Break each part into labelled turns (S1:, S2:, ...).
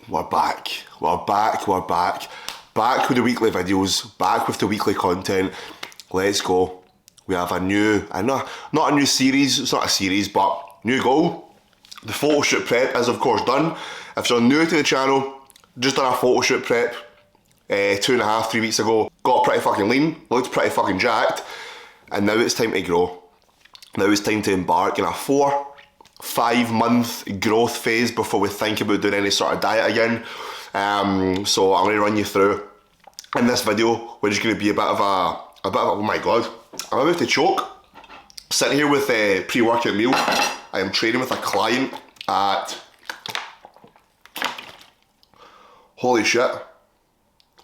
S1: We're back. Back with the weekly videos, back with the weekly content. Let's go. We have a new, not a new series, it's not a series, but new goal. The photo shoot prep is of course done. If you're new to the channel, just done a photo shoot prep 2.5, 3 weeks ago. Got pretty fucking lean, looked pretty fucking jacked, and now it's time to grow. Now it's time to embark in a 4-5 month growth phase before we think about doing any sort of diet again. So I'm going to run you through in this video, which is going to be a bit of a, oh my god, I'm about to choke. Sitting here with a pre-workout meal. I am training with a client at, holy shit,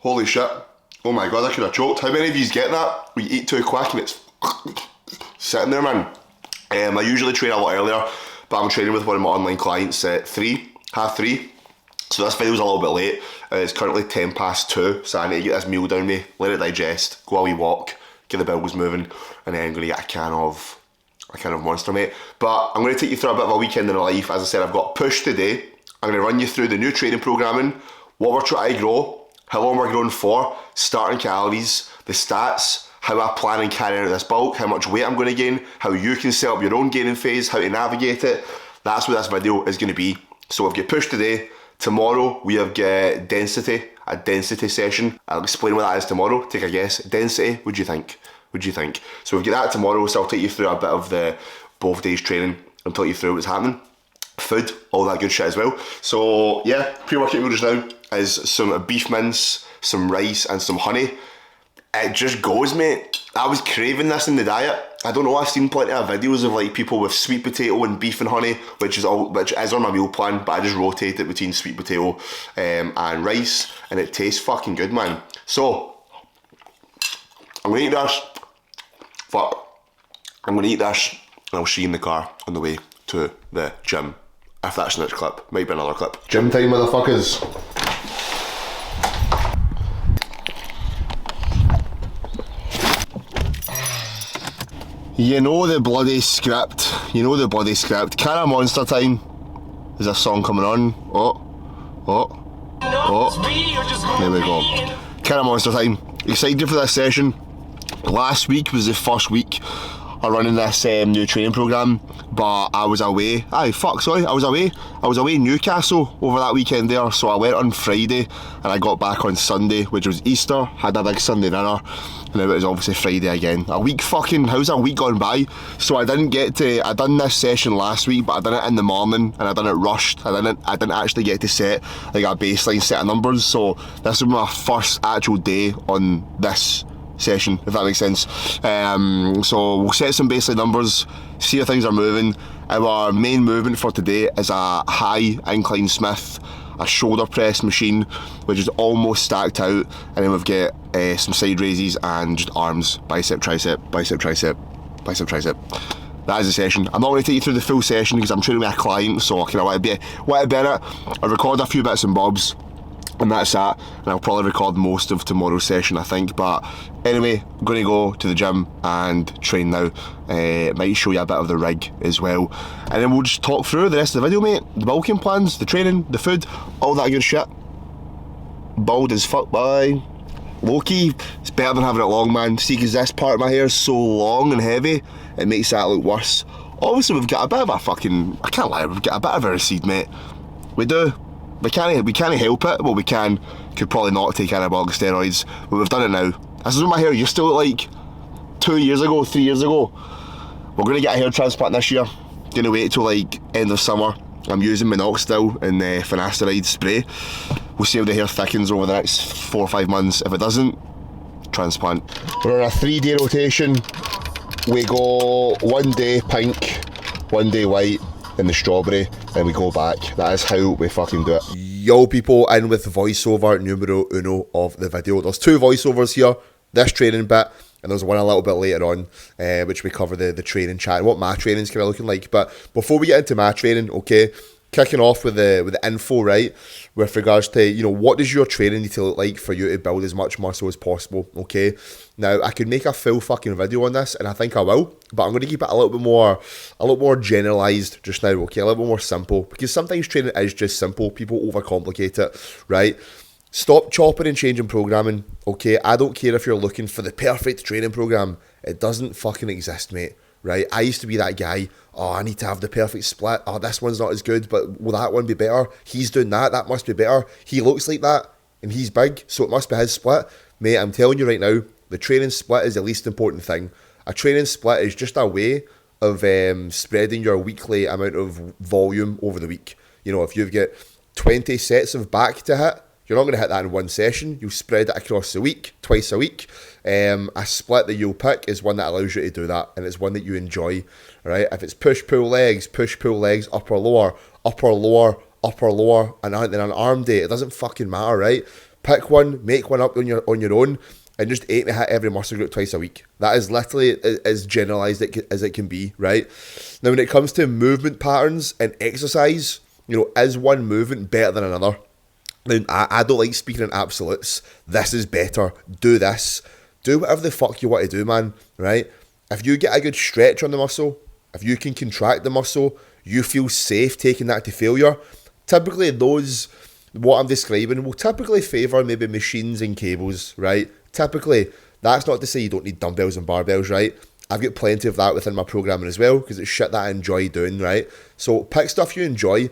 S1: oh my god, I could have choked. How many of you get that? We eat too quick and it's sitting there, man. I usually train a lot earlier, but I'm training with one of my online clients at 3:30. So this video's a little bit late. It's currently 2:10, so I need to get this meal down me, let it digest, go a wee walk, get the bowels moving, and then I'm going to get a can of Monster, mate. But I'm going to take you through a bit of a weekend in my life. As I said, I've got push today. I'm going to run you through the new training programming, what we're trying to grow, how long we're growing for, starting calories, the stats, how I plan on carrying out this bulk, how much weight I'm going to gain, how you can set up your own gaining phase, how to navigate it. That's what this video is going to be. So we've got push today. Tomorrow we have got a density session. I'll explain what that is tomorrow. Take a guess. Density, what do you think? So we've got that tomorrow, so I'll take you through a bit of the both days training and talk you through what's happening. Food, all that good shit as well. So yeah, pre-workout meal just now is some beef mince, some rice and some honey. It just goes, mate. I was craving this in the diet. I don't know, I've seen plenty of videos of like people with sweet potato and beef and honey, which is on my meal plan, but I just rotate it between sweet potato and rice, and it tastes fucking good, man. So I'm gonna eat this. I'm gonna eat this, and I'll see you in the car on the way to the gym. If that's the next clip, might be another clip. Gym time, motherfuckers. You know the bloody script. Can of Monster time. There's a song coming on. Oh. There we go. Can of Monster time. Excited for this session. Last week was the first week of running this new training program, but I was away. I was away in Newcastle over that weekend there, so I went on Friday and I got back on Sunday, which was Easter, had a big Sunday dinner, and now it was obviously Friday again. How's a week gone by? So I done this session last week, but I done it in the morning and I done it rushed. I didn't actually get to set like a baseline set of numbers, so this was my first actual day on this session, if that makes sense. So we'll set some baseline numbers, see how things are moving. Our main movement for today is a high incline Smith, a shoulder press machine, which is almost stacked out, and then we've got some side raises and just arms, bicep, tricep. That is the session. I'm not going to take you through the full session because I'm training with a client, so I kind of want to be in it. I record a few bits and bobs, and that's that, and I'll probably record most of tomorrow's session, I think. But anyway, I'm going to go to the gym and train now. Might show you a bit of the rig as well, and then we'll just talk through the rest of the video, mate. The bulking plans, the training, the food, all that good shit. Bald as fuck, bye. Low-key, it's better than having it long, man. See, because this part of my hair is so long and heavy, it makes that look worse. Obviously, we've got a bit of a fucking, I can't lie, we've got a bit of a recede, mate. We do. We can't help it. Well, we can. Could probably not take anabolic steroids, but we've done it now. This is what my hair used to look like 3 years ago. We're going to get a hair transplant this year. Going to wait till like end of summer. I'm using minoxidil and finasteride spray. We'll see how the hair thickens over the next 4 or 5 months. If it doesn't, transplant. We're on a 3-day rotation. We go 1 day pink, 1 day white, and the strawberry, then we go back. That is how we fucking do it. Yo people, in with voiceover numero uno of the video. There's 2 voiceovers here, this training bit, and there's one a little bit later on, which we cover the training chat, and what my training's kind of looking like. But before we get into my training, okay,
S2: kicking off with the info, right, with regards to, you know, what does your training need to look like for you to build as much muscle as possible, okay? Now, I could make a full fucking video on this, and I think I will, but I'm going to keep it a little more generalised just now, okay? A little bit more simple, because sometimes training is just simple. People overcomplicate it, right? Stop chopping and changing programming, okay? I don't care if you're looking for the perfect training program. It doesn't fucking exist, mate, right? I used to be that guy. Oh, I need to have the perfect split. Oh, this one's not as good, but will that one be better? He's doing that. That must be better. He looks like that, and he's big, so it must be his split. Mate, I'm telling you right now, the training split is the least important thing. A training split is just a way of spreading your weekly amount of volume over the week. You know, if you've got 20 sets of back to hit, you're not going to hit that in one session. You'll spread it across the week, twice a week. A split that you'll pick is one that allows you to do that, and it's one that you enjoy, right? If it's push-pull legs, upper, lower, and then an arm day, it doesn't fucking matter, right? Pick one, make one up on your own, and just aim to hit every muscle group twice a week. That is literally as generalised as it can be, right? Now, when it comes to movement patterns and exercise, you know, is one movement better than another? Now, I don't like speaking in absolutes. This is better. Do this. Do whatever the fuck you want to do, man, right? If you get a good stretch on the muscle, if you can contract the muscle, you feel safe taking that to failure. Typically, what I'm describing will typically favour maybe machines and cables, right? Typically, that's not to say you don't need dumbbells and barbells, right? I've got plenty of that within my programming as well, because it's shit that I enjoy doing, right? So pick stuff you enjoy.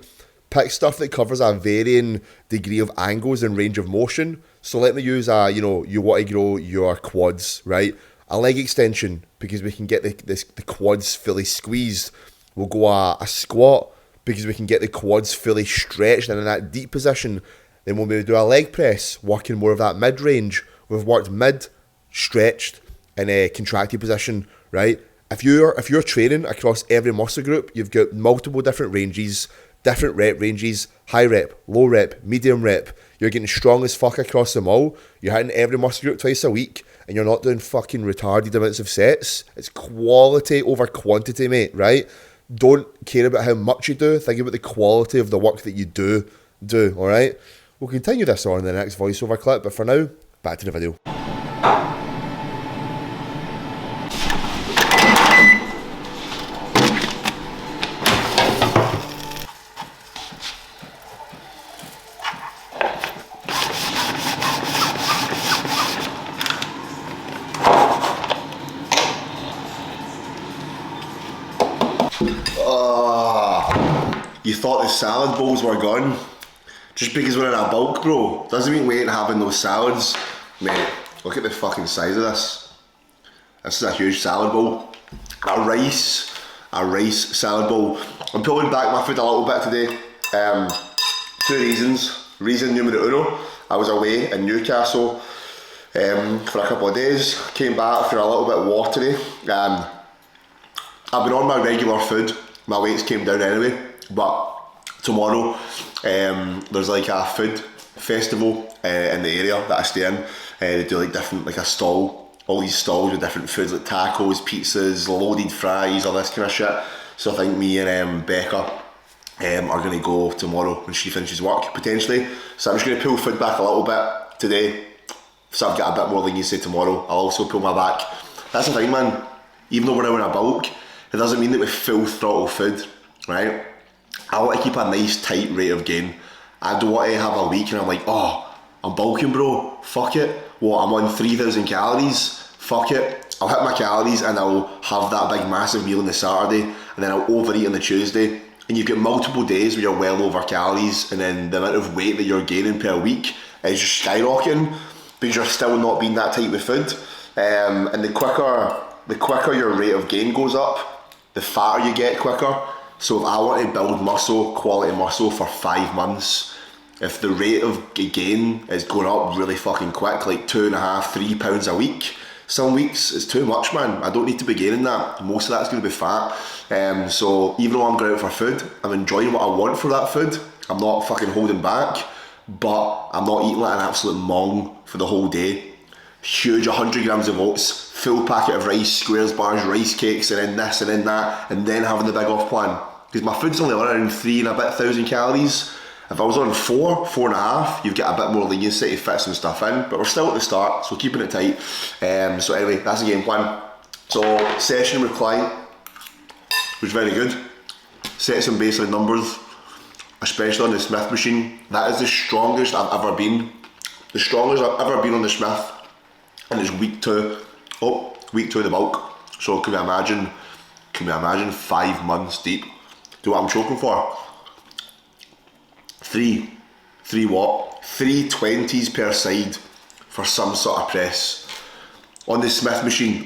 S2: Pick stuff that covers a varying degree of angles and range of motion. So let me use you want to grow your quads, right? A leg extension, because we can get the quads fully squeezed. We'll go a squat, because we can get the quads fully stretched and in that deep position. Then we'll maybe do a leg press, working more of that mid-range. We've worked mid, stretched, in a contracted position, right? If you're training across every muscle group, you've got multiple different ranges, different rep ranges, high rep, low rep, medium rep. You're getting strong as fuck across them all. You're hitting every muscle group twice a week, and you're not doing fucking retarded amounts of sets. It's quality over quantity, mate, right? Don't care about how much you do. Think about the quality of the work that you do, all right? We'll continue this on in the next voiceover clip, but for now, back to the video. You thought the salad bowls were gone? Just because we're in a bulk, bro, doesn't mean we ain't having those salads. Mate, look at the fucking size of this. This is a huge salad bowl. A rice salad bowl. I'm pulling back my food a little bit today. Two reasons. Reason numero uno, I was away in Newcastle for a couple of days. Came back for a little bit watery. I've been on my regular food. My weights came down anyway. But tomorrow, there's like a food festival in the area that I stay in. They do like different, like a stall, all these stalls with different foods like tacos, pizzas, loaded fries, all this kind of shit. So I think me and Becca are going to go tomorrow when she finishes work, potentially. So I'm just going to pull food back a little bit today, so I've got a bit more leniency tomorrow. I'll also pull my back. That's the thing, man. Even though we're now in a bulk, it doesn't mean that we full throttle food, right? I want to keep a nice tight rate of gain. I don't want to have a week and I'm like, oh, I'm bulking, bro, fuck it. Well, I'm on 3,000 calories, fuck it. I'll hit my calories and I'll have that big massive meal on the Saturday, and then I'll overeat on the Tuesday. And you've got multiple days where you're well over calories, and then the amount of weight that you're gaining per week is just skyrocketing because you're still not being that tight with food. And the quicker your rate of gain goes up, the fatter you get quicker. So if I want to build muscle, quality muscle for 5 months, if the rate of gain is going up really fucking quick, like 2.5, 3 pounds a week, some weeks it's too much, man. I don't need to be gaining that. Most of that's going to be fat. So even though I'm going out for food, I'm enjoying what I want for that food. I'm not fucking holding back, but I'm not eating like an absolute mong for the whole day. Huge 100 grams of oats, full packet of rice, squares bars, rice cakes, and then this and then that, and then having the big off plan.
S1: because my food's only around 3,000 calories. If I was on 4.5, you've got a bit more leniency to fit some stuff in, but we're still at the start, so keeping it tight. So anyway, that's the game plan. So session with client was very good. Set some baseline numbers, especially on the Smith machine. That is the strongest I've ever been. The strongest I've ever been on the Smith, and it's week 2 of the bulk. So can we imagine 5 months deep? Do what I'm choking for? 320s per side for some sort of press on the Smith machine,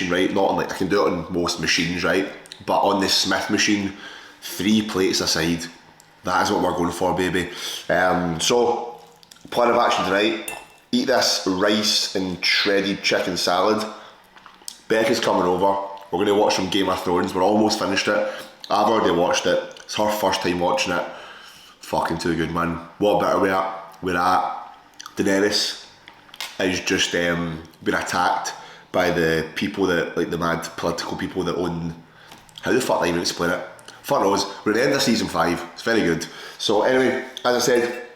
S1: right? Not on, like, I can do it on most machines, right? But on the Smith machine, 3 plates a side. That is what we're going for, baby. So plan of action tonight: eat this rice and shredded chicken salad. Becca's coming over. We're going to watch some Game of Thrones. We're almost finished it. I've already watched it. It's her first time watching it. Fucking too good, man. What better we're at. Daenerys is just been attacked by the people that, like, the mad political people that own, how the fuck do I even explain it? Fuck knows. We're at the end of season 5. It's very good. So anyway, as I said,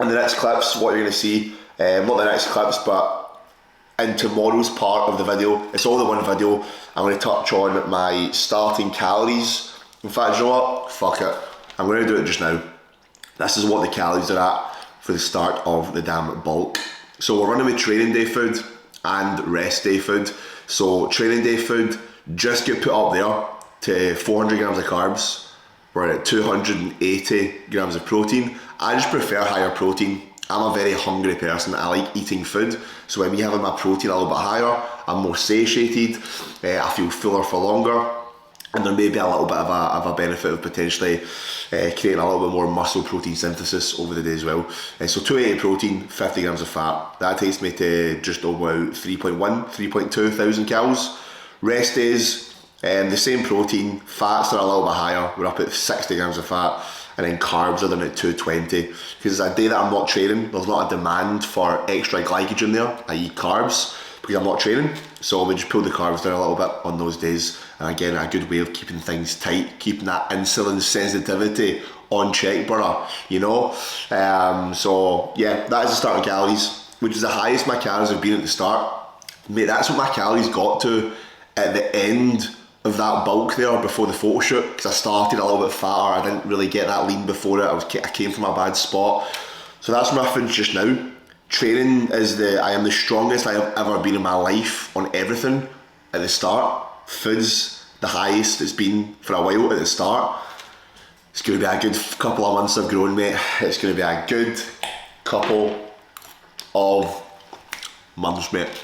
S1: in the next clips, what you're going to see, not the next clips, but in tomorrow's part of the video, it's all the one video, I'm going to touch on my starting calories. In fact, you know what? Fuck it. I'm going to do it just now. This is what the calories are at for the start of the damn bulk. So we're running with training day food and rest day food. So training day food just get put up there to 400 grams of carbs. We're at 280 grams of protein. I just prefer higher protein. I'm a very hungry person. I like eating food. So when me having my protein a little bit higher, I'm more satiated. I feel fuller for longer. And there may be a little bit of a benefit of potentially creating a little bit more muscle protein synthesis over the day as well. So 280 protein, 50 grams of fat. That takes me to just about 3.2 thousand calories. Rest days, the same protein, fats are a little bit higher. We're up at 60 grams of fat. And then carbs are down at 220. Because it's a day that I'm not training, there's not a demand for extra glycogen there, i.e. carbs, because I'm not training. So we just pull the carbs down a little bit on those days. And again, a good way of keeping things tight, keeping that insulin sensitivity on check, brother, you know? So yeah, that is the starting calories, which is the highest my calories have been at the start. Mate, that's what my calories got to at the end of that bulk there before the photo shoot, because I started a little bit fatter. I didn't really get that lean before it. I came from a bad spot. So that's my reference just now. Training is I am the strongest I have ever been in my life on everything at the start. Food's the highest it's been for a while at the start. It's going to be a good couple of months of growing, mate. It's going to be a good couple of months, mate.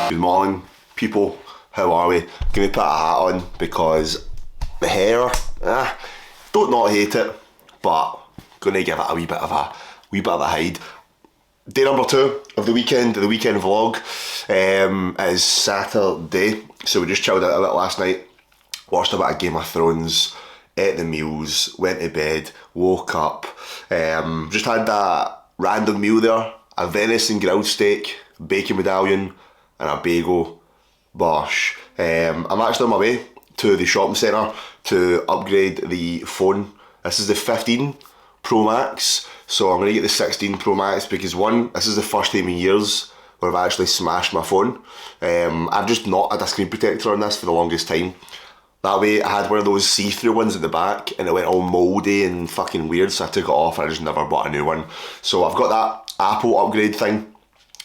S1: Good morning, people. How are we? Gonna put a hat on because the hair, don't not hate it, but gonna give it a wee bit of a hide. Day number 2 of the weekend vlog is Saturday. So we just chilled out a bit last night, watched a bit of Game of Thrones, ate the meals, went to bed, woke up, just had that random meal there, a venison grilled steak, bacon medallion, and a bagel. Bosh. I'm actually on my way to the shopping centre to upgrade the phone. This is the 15 Pro Max, so I'm going to get the 16 Pro Max because this is the first time in years where I've actually smashed my phone. I've just not had a screen protector on this for the longest time. That way I had one of those see-through ones at the back and it went all mouldy and fucking weird, so I took it off and I just never bought a new one. So I've got that Apple upgrade thing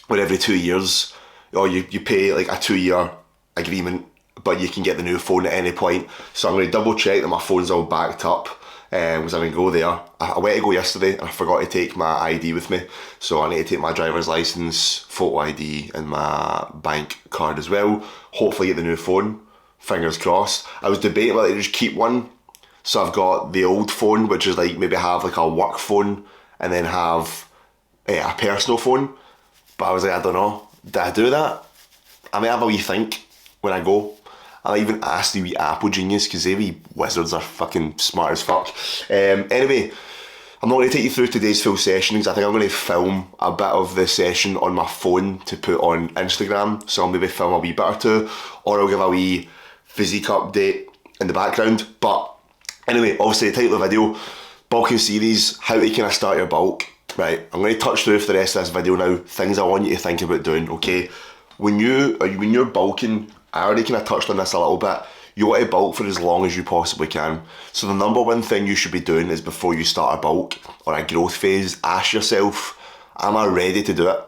S1: where every 2 years, or you pay like a 2-year agreement, but you can get the new phone at any point. So I'm going to double check that my phone's all backed up, because I'm going to go there. I went to go yesterday and I forgot to take my ID with me, so I need to take my driver's licence, photo ID and my bank card as well. Hopefully get the new phone, fingers crossed. I was debating whether to just keep one, so I've got the old phone, which is like maybe have like a work phone and then have a personal phone, but I was like, I don't know, did I do that? I may have a wee think when I go. I even asked the wee Apple genius, because they wee wizards are fucking smart as fuck. Anyway, I'm not going to take you through today's full session, because I think I'm going to film a bit of the session on my phone to put on Instagram. So I'll maybe film a wee bit or two, or I'll give a wee physique update in the background. But anyway, obviously the title of the video, bulking series, how to kind of start your bulk. Right, I'm going to touch through for the rest of this video now, things I want you to think about doing, okay? When you're bulking, I already kind of touched on this a little bit, you want to bulk for as long as you possibly can. So the number one thing you should be doing is, before you start a bulk or a growth phase, ask yourself, am I ready to do it?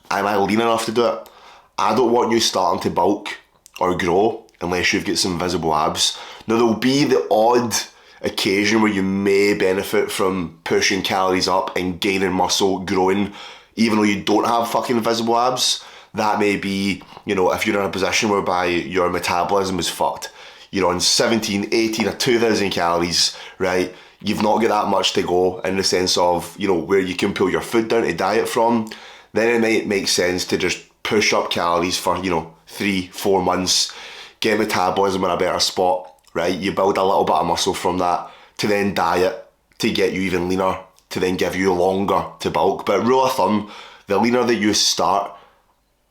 S1: Am I lean enough to do it? I don't want you starting to bulk or grow unless you've got some visible abs. Now, there'll be the odd occasion where you may benefit from pushing calories up and gaining muscle, growing, even though you don't have fucking visible abs. That may be, if you're in a position whereby your metabolism is fucked, you're on 17, 18 or 2,000 calories, right? You've not got that much to go in the sense of, where you can pull your food down to diet from. Then it might make sense to just push up calories for, 3-4 months, get metabolism in a better spot, right? You build a little bit of muscle from that to then diet to get you even leaner, to then give you longer to bulk. But rule of thumb, the leaner that you start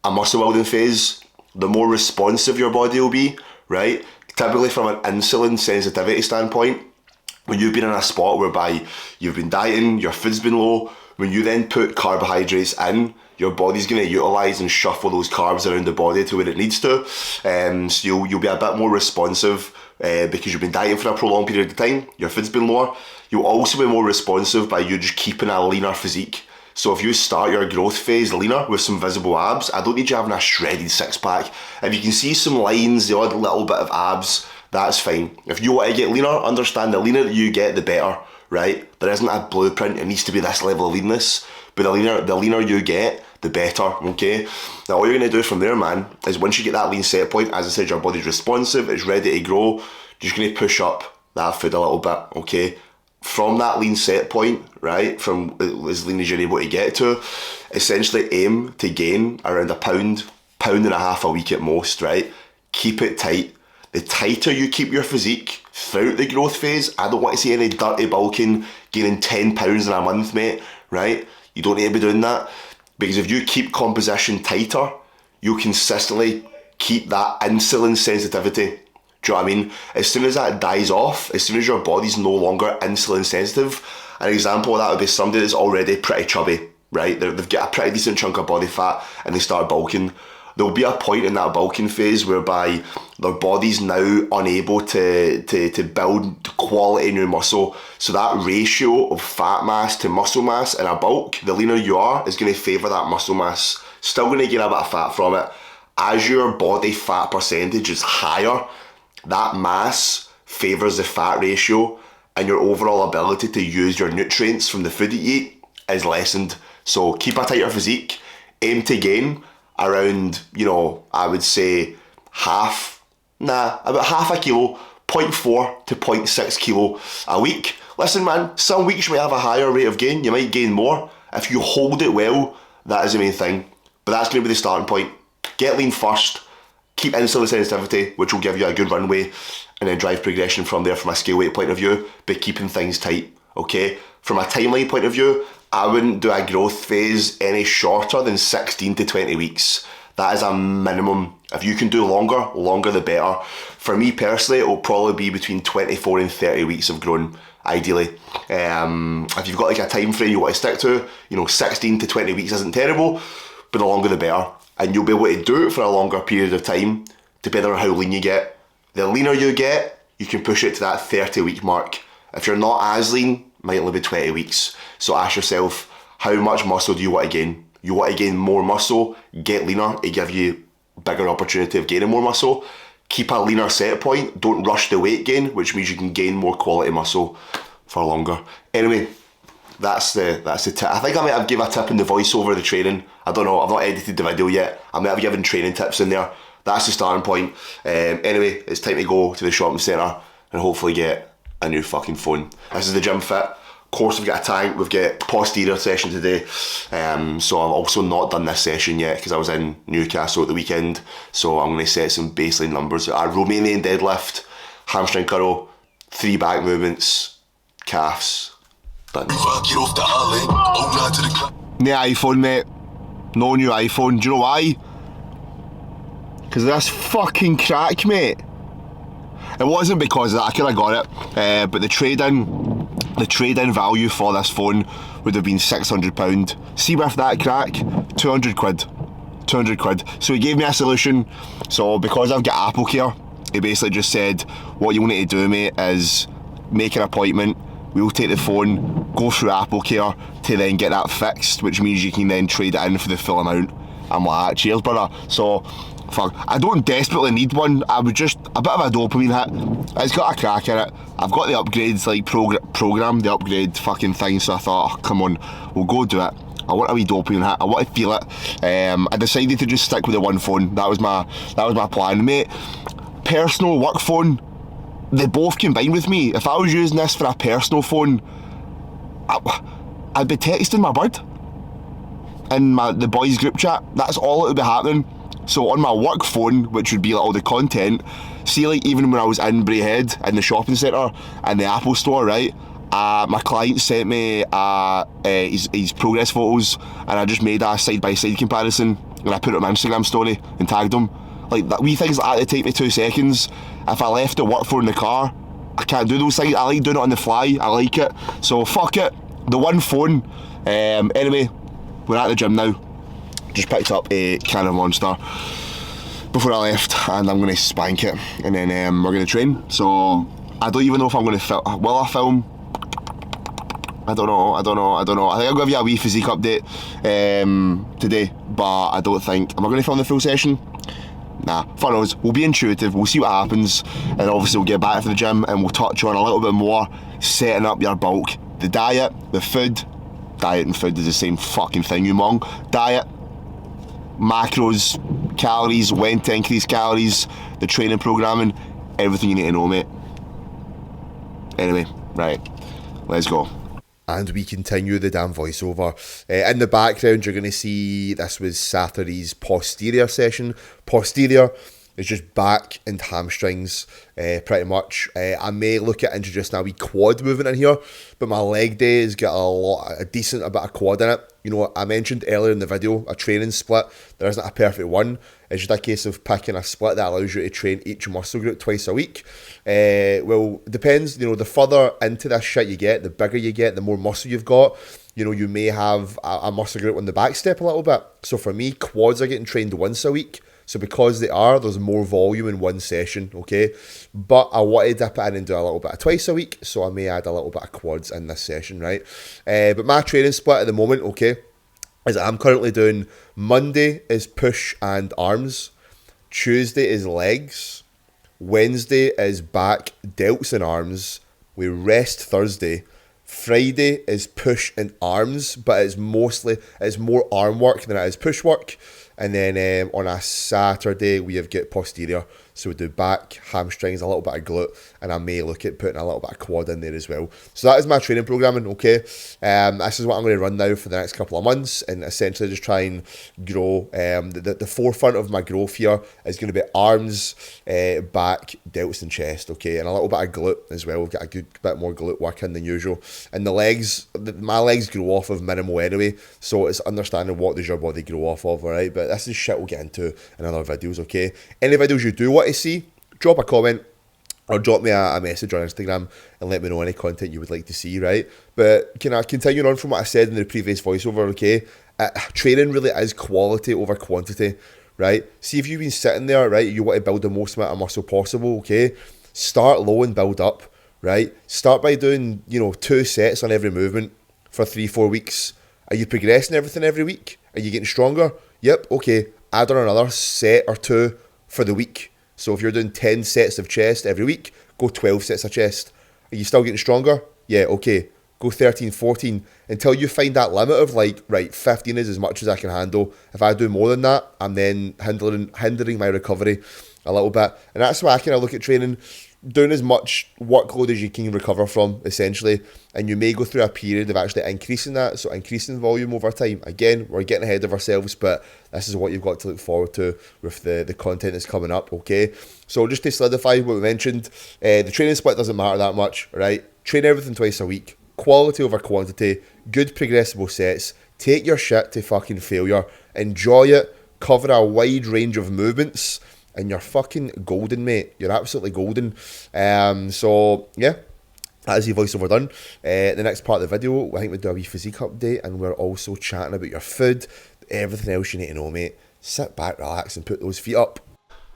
S1: a muscle building phase, the more responsive your body will be, right? Typically from an insulin sensitivity standpoint, when you've been in a spot whereby you've been dieting, your food's been low, when you then put carbohydrates in, your body's going to utilise and shuffle those carbs around the body to where it needs to. So you'll be a bit more responsive because you've been dieting for a prolonged period of time, your food's been lower. You'll also be more responsive by you just keeping a leaner physique. So if you start your growth phase leaner with some visible abs, I don't need you having a shredded six pack. If you can see some lines, the odd little bit of abs, that's fine. If you want to get leaner, understand the leaner that you get, the better, right? There isn't a blueprint, it needs to be this level of leanness. But the leaner you get, the better, okay? Now all you're going to do from there, man, is once you get that lean set point, as I said, your body's responsive, it's ready to grow, you're just going to push up that food a little bit, okay? From that lean set point, right, from as lean as you're able to get to, essentially aim to gain around a pound and a half a week at most, right? Keep it tight. The tighter you keep your physique throughout the growth phase, I don't want to see any dirty bulking, gaining 10 pounds in a month, mate, right? You don't need to be doing that, because if you keep composition tighter, you'll consistently keep that insulin sensitivity. Do you know what I mean? As soon as that dies off, as soon as your body's no longer insulin sensitive, an example of that would be somebody that's already pretty chubby, right? They've got a pretty decent chunk of body fat and they start bulking. There'll be a point in that bulking phase whereby their body's now unable to build quality new muscle. So that ratio of fat mass to muscle mass in a bulk, the leaner you are, is going to favour that muscle mass. Still going to gain a bit of fat from it. As your body fat percentage is higher, that mass favours the fat ratio, and your overall ability to use your nutrients from the food that you eat is lessened. So keep a tighter physique, aim to gain around, I would say about half a kilo, 0.4 to 0.6 kilo a week. Listen, man, some weeks you might have a higher rate of gain, you might gain more. If you hold it well, that is the main thing. But that's going to be the starting point. Get lean first, keep insulin sensitivity, which will give you a good runway, and then drive progression from there from a scale weight point of view, but keeping things tight, okay? From a timeline point of view, I wouldn't do a growth phase any shorter than 16 to 20 weeks. That is a minimum. If you can do longer the better. For me personally, it will probably be between 24 and 30 weeks of growing, ideally. If you've got like a time frame you want to stick to, 16 to 20 weeks isn't terrible, but the longer the better. And you'll be able to do it for a longer period of time, depending on how lean you get. The leaner you get, you can push it to that 30-week mark. If you're not as lean, might only be 20 weeks. So ask yourself, how much muscle do you want to gain? You want to gain more muscle, get leaner, it gives you bigger opportunity of gaining more muscle. Keep a leaner set point, don't rush the weight gain, which means you can gain more quality muscle for longer. Anyway, that's the tip. I think I might have given a tip in the voiceover of the training. I don't know, I've not edited the video yet. I might have given training tips in there. That's the starting point. Anyway, it's time to go to the shopping centre and hopefully get a new fucking phone. This is the Gym Fit course, we've got a tank, we've got posterior session today. So I've also not done this session yet because I was in Newcastle at the weekend. So I'm going to set some baseline numbers. A Romanian deadlift, hamstring curl, 3 back movements, calves. Done. New iPhone, mate. No new iPhone. Do you know why? Because of this fucking crack, mate. It wasn't because of that, I could have got it, but the trade-in value for this phone would have been £600. See with that crack, 200 quid. 200 quid. So he gave me a solution. So because I've got Apple Care, he basically just said, what you need to do, mate, is make an appointment, we'll take the phone, go through Apple Care to then get that fixed, which means you can then trade it in for the full amount. I'm like, cheers, brother. So, fuck, I don't desperately need one. I would just, a bit of a dopamine hit. It's got a crack in it. I've got the upgrades, like, program, the upgrade fucking thing, so I thought, oh, come on, we'll go do it. I want a wee dopamine hit. I want to feel it. I decided to just stick with the one phone. That was my plan, mate. Personal work phone, they both combine with me. If I was using this for a personal phone, I'd be texting my bird in the boys group chat. That's all that would be happening. So on my work phone, which would be like all the content, see, like even when I was in Braehead in the shopping centre in the Apple store, right, my client sent me his progress photos, and I just made a side-by-side comparison, and I put it on my Instagram story and tagged him. Like, that wee things like that, they take me 2 seconds. If I left the work phone in the car, I can't do those things. I like doing it on the fly. I like it. So fuck it. The one phone. Anyway, we're at the gym now. Just picked up a can of Monster before I left, and I'm going to spank it, and then we're going to train. So I don't even know if I'm going to film. Will I film? I don't know. I think I'll give you a wee physique update today, but I don't think. Am I going to film the full session? Nah, fun knows. We'll be intuitive, we'll see what happens, and obviously we'll get back to the gym and we'll touch on a little bit more setting up your bulk. The diet, the food. Diet and food is the same fucking thing, you mong. Diet, macros, calories, when to increase calories, the training programming, everything you need to know, mate. Anyway, right, let's go.
S2: And we continue the damn voiceover. In the background, you're going to see this was Saturday's posterior session. Posterior is just back and hamstrings, pretty much. I may look at introducing a wee quad movement in here, but my leg day has got a decent bit of quad in it. You know, I mentioned earlier in the video, a training split. There isn't a perfect one. It's just a case of picking a split that allows you to train each muscle group twice a week. Well, it depends. You know, the further into this shit you get, the bigger you get, the more muscle you've got. You know, you may have a muscle group on the back step a little bit. So for me, quads are getting trained once a week. So because they are, there's more volume in one session, okay? But I want to dip it in and do a little bit of twice a week, so I may add a little bit of quads in this session, right? But my training split at the moment, okay, is I'm currently doing Monday is push and arms, Tuesday is legs, Wednesday is back, delts and arms, we rest Thursday, Friday is push and arms, but it's more arm work than it is push work. And then on a Saturday, we have got posterior. So we do back, hamstrings, a little bit of glute, and I may look at putting a little bit of quad in there as well. So that is my training programming, okay? This is what I'm going to run now for the next couple of months, and essentially just try and grow. The forefront of my growth here is going to be arms, back, delts and chest, okay? And a little bit of glute as well. We've got a good bit more glute work in than usual. And the legs, my legs grow off of minimal anyway, so it's understanding what does your body grow off of, alright? But this is shit we'll get into in other videos, okay? Any videos you do want to see, drop a comment or drop me a message on Instagram and let me know any content you would like to see, right? But can I continue on from what I said in the previous voiceover, okay? Training really is quality over quantity, right? See, if you've been sitting there, right, you want to build the most amount of muscle possible, okay? Start low and build up, right? Start by doing, 2 sets on every movement for 3-4 weeks. Are you progressing everything every week? Are you getting stronger? Yep, okay. Add on another set or 2 for the week. So if you're doing 10 sets of chest every week, go 12 sets of chest. Are you still getting stronger? Yeah, okay. Go 13, 14 until you find that limit of like, right, 15 is as much as I can handle. If I do more than that, I'm then hindering my recovery a little bit. And that's why I kind of look at training. doing as much workload as you can recover from, essentially, and you may go through a period of actually increasing that, so increasing volume over time. Again, we're getting ahead of ourselves, but this is what you've got to look forward to with the content that's coming up, okay? So just to solidify what we mentioned, the training split doesn't matter that much, right? Train everything twice a week, quality over quantity, good progressible sets, take your shit to fucking failure, enjoy it, cover a wide range of movements, and you're fucking golden, mate. You're absolutely golden. So, yeah, that is your voiceover done. The next part of the video, I think we'll do a wee physique update, and we're also chatting about your food, everything else you need to know, mate. Sit back, relax, and put those feet up.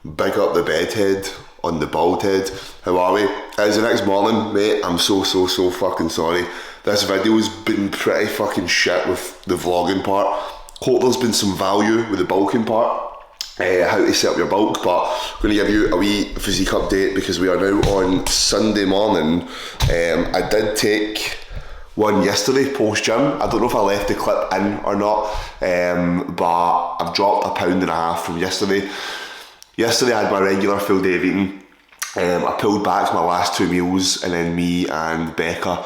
S1: Big up the bedhead on the bald head. How are we? It's the next morning, mate. I'm so fucking sorry. This video's been pretty fucking shit with the vlogging part. Hope there's been some value with the bulking part. How to set up your bulk, but I'm going to give you a wee physique update because we are now on Sunday morning. I did take one yesterday post gym. I don't know if I left the clip in or not, but I've dropped 1.5 pounds from yesterday. Yesterday I had my regular full day of eating. I pulled back my last 2 meals, and then me and Becca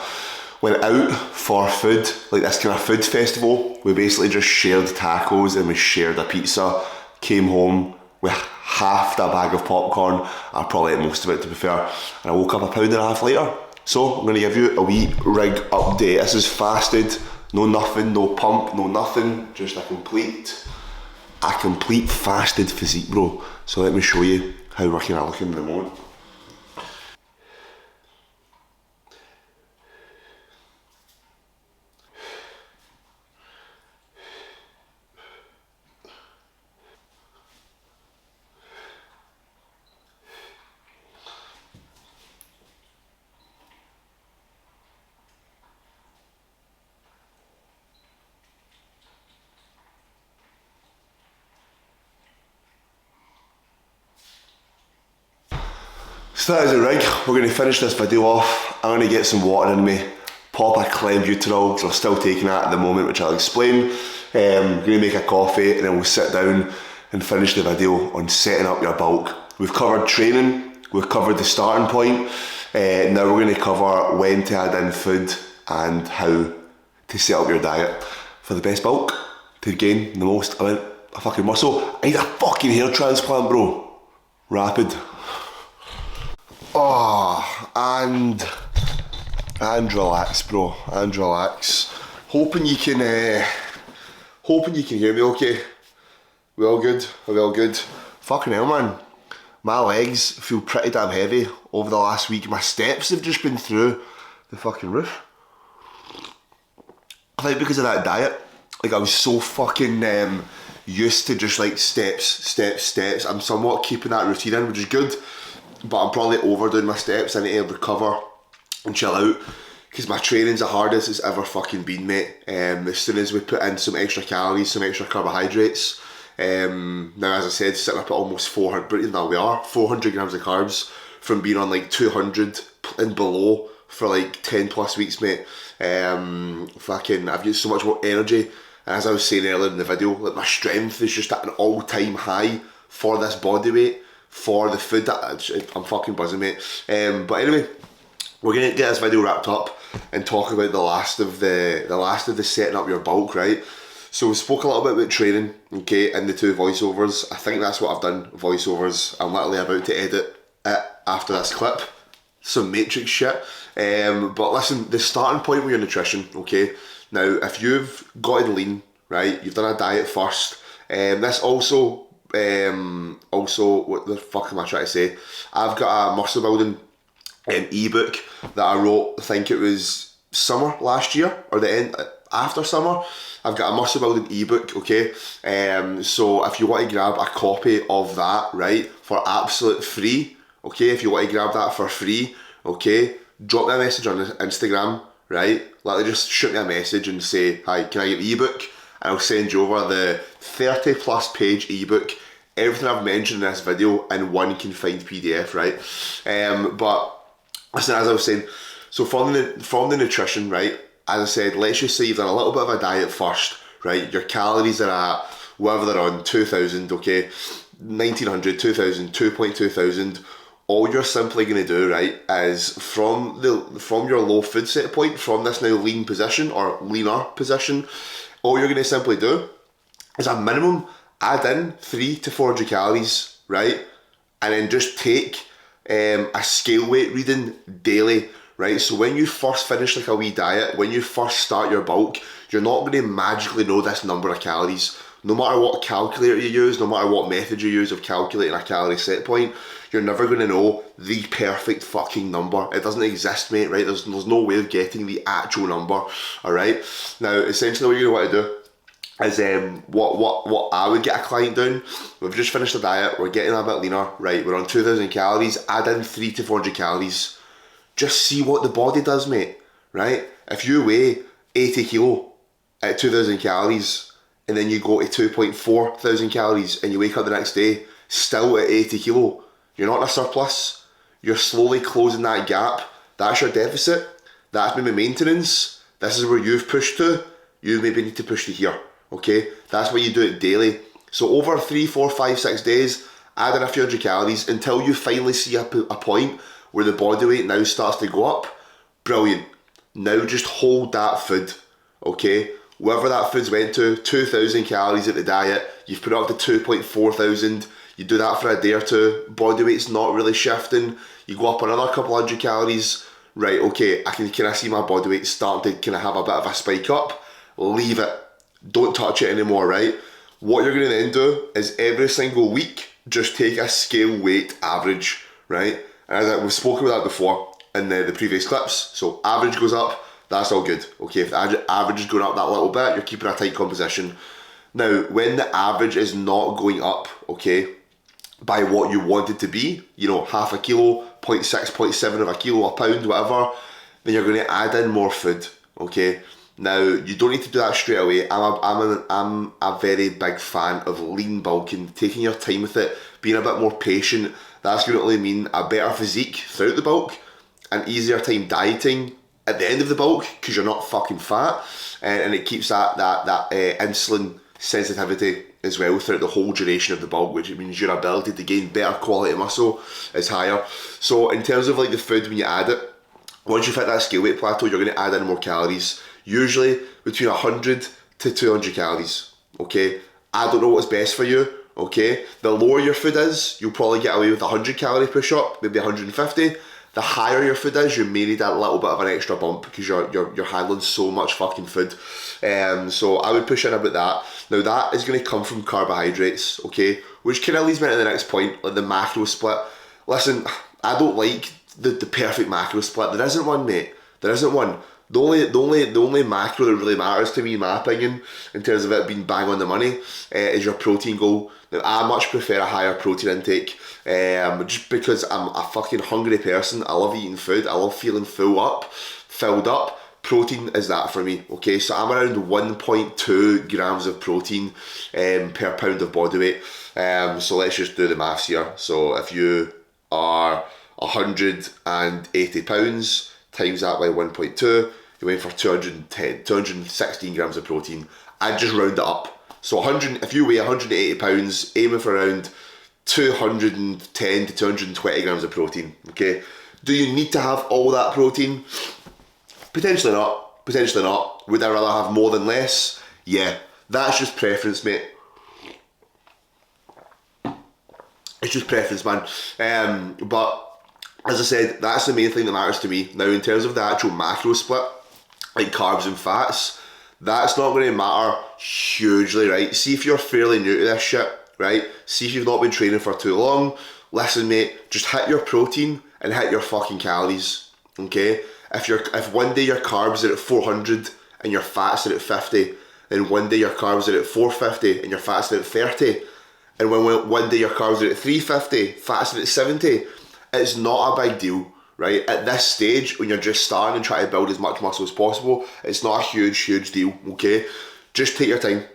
S1: went out for food, like this kind of food festival. We basically just shared tacos and we shared a pizza. Came home with half a bag of popcorn. I probably ate most of it, to be fair, and I woke up 1.5 pounds later. So I'm going to give you a wee rig update. This is fasted, no nothing, no pump, no nothing, just a complete fasted physique, bro. So let me show you how we're kind of looking in the moment. So that is the rig. We're going to finish this video off. I'm going to get some water in me, pop a clenbuterol, because I'm still taking that at the moment, which I'll explain. Going to make a coffee, and then we'll sit down and finish the video on setting up your bulk. We've covered training, we've covered the starting point. Now we're going to cover when to add in food and how to set up your diet for the best bulk, to gain the most amount of fucking muscle. I need a fucking hair transplant, bro. Rapid. Oh, and relax, bro, and relax. Hoping you can hear me okay. We all good? Are we all good? Fucking hell, man. My legs feel pretty damn heavy over the last week. My steps have just been through the fucking roof. I think because of that diet, like I was so fucking used to just like steps. I'm somewhat keeping that routine in, which is good. But I'm probably overdoing my steps. I need to recover and chill out because my training's the hardest it's ever fucking been, mate. As soon as we put in some extra calories, some extra carbohydrates, now as I said, sitting up at almost 400 grams of carbs from being on like 200 and below for like 10 plus weeks, mate. I've used so much more energy, and as I was saying earlier in the video, like my strength is just at an all-time high for this body weight. For the food, I'm fucking buzzing, mate. But anyway, we're gonna get this video wrapped up and talk about the last of the setting up your bulk, right? So we spoke a little bit about training, okay, and the 2 voiceovers. I think that's what I've done, voiceovers. I'm literally about to edit it after this clip. Some Matrix shit. But listen, the starting point with your nutrition, okay? Now, if you've gotten lean, right, you've done a diet first, this also, what the fuck am I trying to say? I've got a muscle building ebook that I wrote, I think it was summer last year, or the end, after summer. I've got a muscle building ebook, okay? So if you want to grab a copy of that, right, for absolute free, okay, if you want to grab that for free, okay, drop me a message on Instagram, right? Like, just shoot me a message and say, hi, can I get the ebook? And I'll send you over the 30 plus page ebook, everything I've mentioned in this video in one confined PDF, right? But listen, as I was saying, so from the nutrition, right, as I said, let's just say you've done a little bit of a diet first, right? Your calories are at whatever they're on, 2,000, okay? 1,900, 2,000, 2,200, all you're simply going to do, right, is from your low food set point, from this now lean position or leaner position, all you're going to simply do is a minimum add in 300 to 400 calories, right, and then just take a scale weight reading daily, right? So when you first finish like a wee diet, when you first start your bulk, you're not going to magically know this number of calories. No matter what calculator you use, no matter what method you use of calculating a calorie set point, you're never going to know the perfect fucking number. It doesn't exist, mate, right? There's no way of getting the actual number, alright? Now, essentially what you're going to want to do is what I would get a client doing. We've just finished a diet, we're getting a bit leaner, right? We're on 2,000 calories, add in 300 to 400 calories. Just see what the body does, mate, right? If you weigh 80 kilo at 2,000 calories, and then you go to 2.4 thousand calories and you wake up the next day still at 80 kilo, you're not in a surplus. You're slowly closing that gap. That's your deficit. That's maybe maintenance. This is where you've pushed to. You maybe need to push to here, okay? That's why you do it daily. So over 3, 4, 5, 6 days, add in a few hundred calories until you finally see a point where the body weight now starts to go up. Brilliant. Now just hold that food, okay? Wherever that food's went to, 2,000 calories at the diet, you've put it up to 2.4 thousand, you do that for a day or two, body weight's not really shifting, you go up another couple hundred calories, right, okay, I can see my body weight starting to kind of have a bit of a spike up, leave it, don't touch it anymore, right? What you're going to then do is every single week, just take a scale weight average, right? And as we've spoken about that before in the previous clips, so average goes up, that's all good, okay? If the average is going up that little bit, you're keeping a tight composition. Now, when the average is not going up, okay, by what you want it to be, you know, half a kilo, 0.6, 0.7 of a kilo, a pound, whatever, then you're going to add in more food, okay? Now, you don't need to do that straight away. I'm a very big fan of lean bulking, taking your time with it, being a bit more patient. That's going to only mean a better physique throughout the bulk, an easier time dieting at the end of the bulk because you're not fucking fat, and it keeps that insulin sensitivity as well throughout the whole duration of the bulk, which means your ability to gain better quality muscle is higher. So in terms of like the food, when you add it, once you've hit that scale weight plateau, you're going to add in more calories, usually between 100 to 200 calories, okay? I don't know what's best for you, okay? The lower your food is, you'll probably get away with a 100 calorie push up, maybe 150. The higher your food is, you may need that little bit of an extra bump because you're handling so much fucking food. So I would push in about that. Now that is going to come from carbohydrates, okay? Which kind of leads me to the next point, like the macro split. Listen, I don't like the perfect macro split. There isn't one, mate. There isn't one. The only macro that really matters to me, in my opinion, in terms of it being bang on the money, is your protein goal. Now, I much prefer a higher protein intake, just because I'm a fucking hungry person. I love eating food. I love feeling filled up. Protein is that for me, okay? So I'm around 1.2 grams of protein per pound of body weight. So let's just do the maths here. So if you are 180 pounds, times that by 1.2, you're waiting for 216 grams of protein. I'd just round it up. So if you weigh 180 pounds, aiming for around 210 to 220 grams of protein, okay? Do you need to have all that protein? Potentially not. Would I rather have more than less? Yeah, that's just preference, mate. It's just preference, man. But as I said, that's the main thing that matters to me. Now, in terms of the actual macro split, like carbs and fats, that's not going to matter hugely, right? See if you're fairly new to this shit, right? See if you've not been training for too long. Listen, mate, just hit your protein and hit your fucking calories, okay? If one day your carbs are at 400 and your fats are at 50, then one day your carbs are at 450 and your fats are at 30, and when one day your carbs are at 350, fats are at 70, it's not a big deal, right? At this stage, when you're just starting and trying to build as much muscle as possible, it's not a huge deal, okay? Just take your time.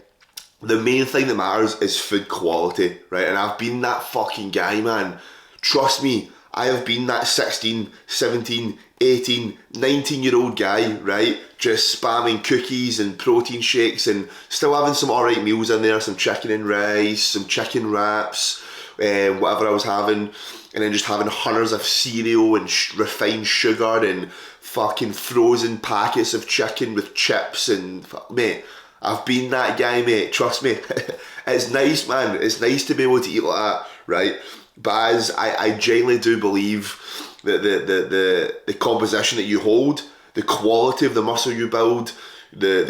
S1: The main thing that matters is food quality, right? And I've been that fucking guy, man. Trust me, I have been that 16, 17, 18, 19-year-old guy, right? Just spamming cookies and protein shakes and still having some alright meals in there, some chicken and rice, some chicken wraps, whatever I was having, and then just having hundreds of cereal and refined sugar and fucking frozen packets of chicken with chips and mate, I've been that guy, mate, trust me. It's nice, man, it's nice to be able to eat like that, right? But as I genuinely do believe that the composition that you hold, the quality of the muscle you build, how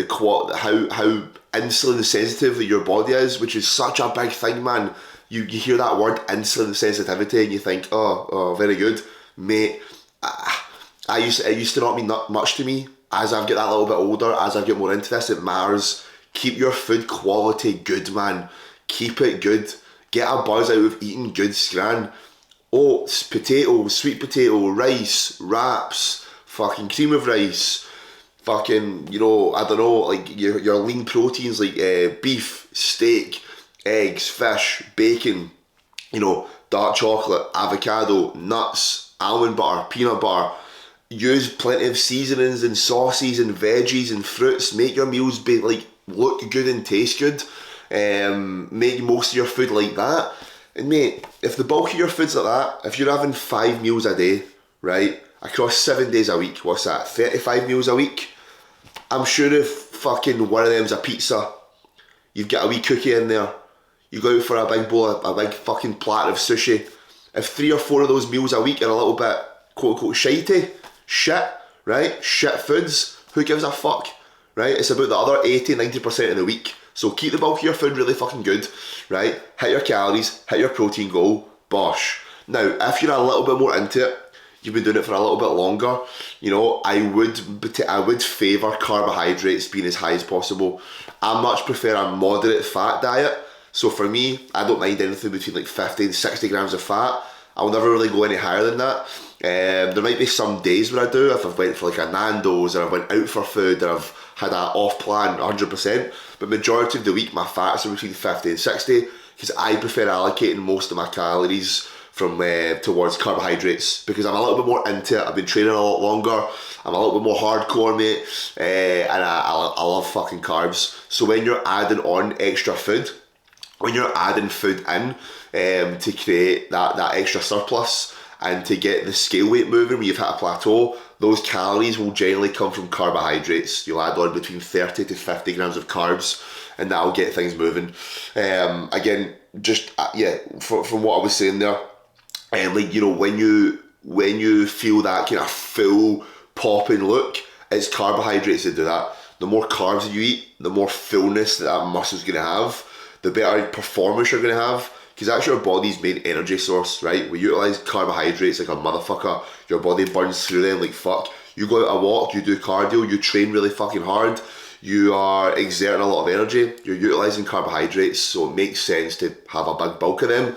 S1: insulin sensitive that your body is, which is such a big thing, man. You hear that word insulin sensitivity and you think, oh, very good, mate. It used to not mean much to me. As I've get that little bit older, as I get more into this, it matters. Keep your food quality good, man. Keep it good. Get a buzz out of eating good scran. Oats, potatoes, sweet potato, rice, wraps, fucking cream of rice, fucking, you know, I don't know, like your lean proteins like beef, steak, eggs, fish, bacon, you know, dark chocolate, avocado, nuts, almond butter, peanut butter. Use plenty of seasonings and sauces and veggies and fruits. Make your meals be like look good and taste good. Make most of your food like that. And mate, if the bulk of your food's like that, if you're having 5 meals a day, right, across 7 days a week, what's that, 35 meals a week? I'm sure if fucking one of them's a pizza, you've got a wee cookie in there, you go out for a big bowl, a big fucking platter of sushi. If 3 or 4 of those meals a week are a little bit quote unquote shit, right, shit foods, who gives a fuck, right? It's about the other 80-90% of the week. So keep the bulk of your food really fucking good, right? Hit your calories, hit your protein goal, bosh. Now, if you're a little bit more into it, you've been doing it for a little bit longer, you know, I would favour carbohydrates being as high as possible. I much prefer a moderate fat diet. So for me, I don't mind anything between like 50 and 60 grams of fat. I'll never really go any higher than that. There might be some days where I do, if I've went for like a Nando's or I went out for food or I've had an off plan 100%, but majority of the week my fats are between 50 and 60 because I prefer allocating most of my calories from towards carbohydrates because I'm a little bit more into it. I've been training a lot longer, I'm a little bit more hardcore, mate, and I love fucking carbs. So when you're adding on extra food, when you're adding food in to create that extra surplus and to get the scale weight moving when you've hit a plateau, those calories will generally come from carbohydrates. You'll add on between 30 to 50 grams of carbs and that'll get things moving. Again, just from what I was saying there, like, you know, when you feel that kind of full popping look, it's carbohydrates that do that. The more carbs that you eat, the more fullness that muscle's going to have, the better performance you're going to have, because that's your body's main energy source, right? We utilise carbohydrates like a motherfucker. Your body burns through them like fuck. You go out a walk, you do cardio, you train really fucking hard, you are exerting a lot of energy, you're utilising carbohydrates, so it makes sense to have a big bulk of them.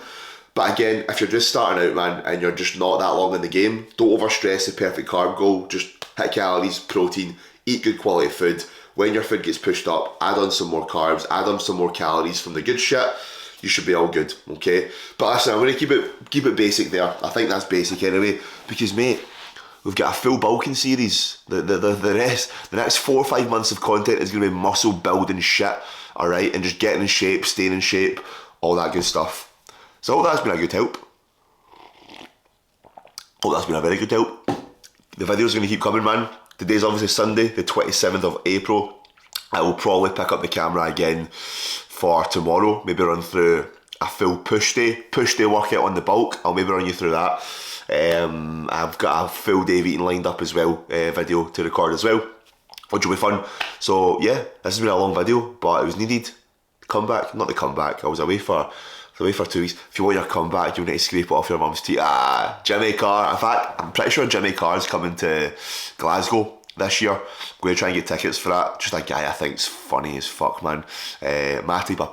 S1: But again, if you're just starting out, man, and you're just not that long in the game, don't overstress the perfect carb goal. Just hit calories, protein, eat good quality food. When your food gets pushed up, add on some more carbs, add on some more calories from the good shit. You should be all good, okay? But listen, I'm going to keep it basic there. I think that's basic anyway, because mate, we've got a full bulking series. The next 4 or 5 months of content is going to be muscle building shit, all right, and just getting in shape, staying in shape, all that good stuff. So I hope that's been a good help. Hope that's been a very good help. The video's going to keep coming, man. Today's obviously Sunday, the 27th of April. I will probably pick up the camera again for tomorrow. Maybe run through a full push day workout on the bulk. I'll maybe run you through that. I've got a full day of eating lined up as well, video to record as well, which will be fun. So yeah, this has been a long video, but it was needed. Comeback, not the comeback. I was away for 2 weeks. If you want your comeback, you'll need to scrape it off your mum's teeth. Jimmy Carr. In fact, I'm pretty sure Jimmy Carr's coming to Glasgow this year. I'm going to try and get tickets for that. Just a guy I think's funny as fuck, man. My type of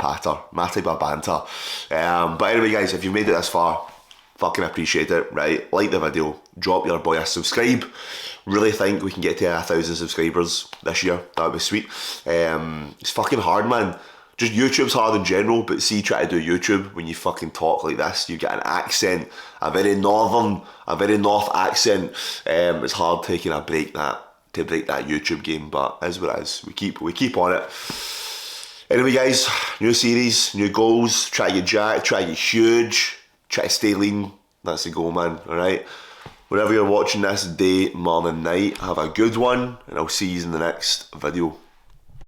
S1: banter. But anyway, guys, if you've made it this far, fucking appreciate it, right? Like the video, drop your boy a subscribe. Really think we can get to 1,000 subscribers this year. That would be sweet. It's fucking hard, man. Just YouTube's hard in general, but see, try to do YouTube when you fucking talk like this, you get an accent, a very north accent. It's hard taking to break that YouTube game, but as what it is, we keep on it. Anyway, guys, new series, new goals. Try to get jacked, try to get huge. try to stay lean. That's the goal, man. Alright? Whenever you're watching this, day, morning, night, have a good one, and I'll see you in the next video.